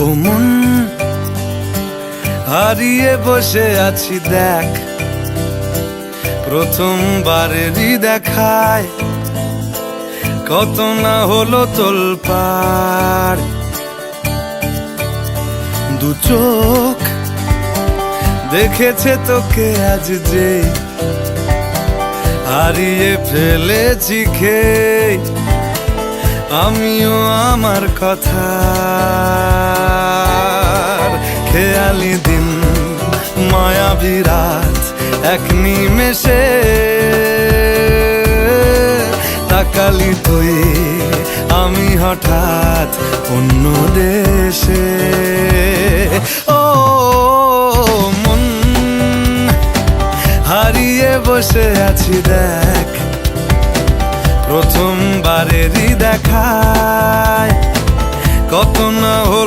ও মন, হারিয়ে বসে আছি দেখ, প্রথমবারেরই দেখায় কত না হলো তোলপাড়। দু চোখ দেখেছে তোকে আজ যে, হারিয়ে ফেলেছি খেয়ে আমিও আমার কথা। খেয়ালি দিন, মায়াবী রাত, এক নিমেষে তাকালি তুই আমি হঠাৎ অন্য দেশে। ও মন, হারিয়ে বসে আছি দেখ, প্রথমবারেরই দেখায় কত না হলো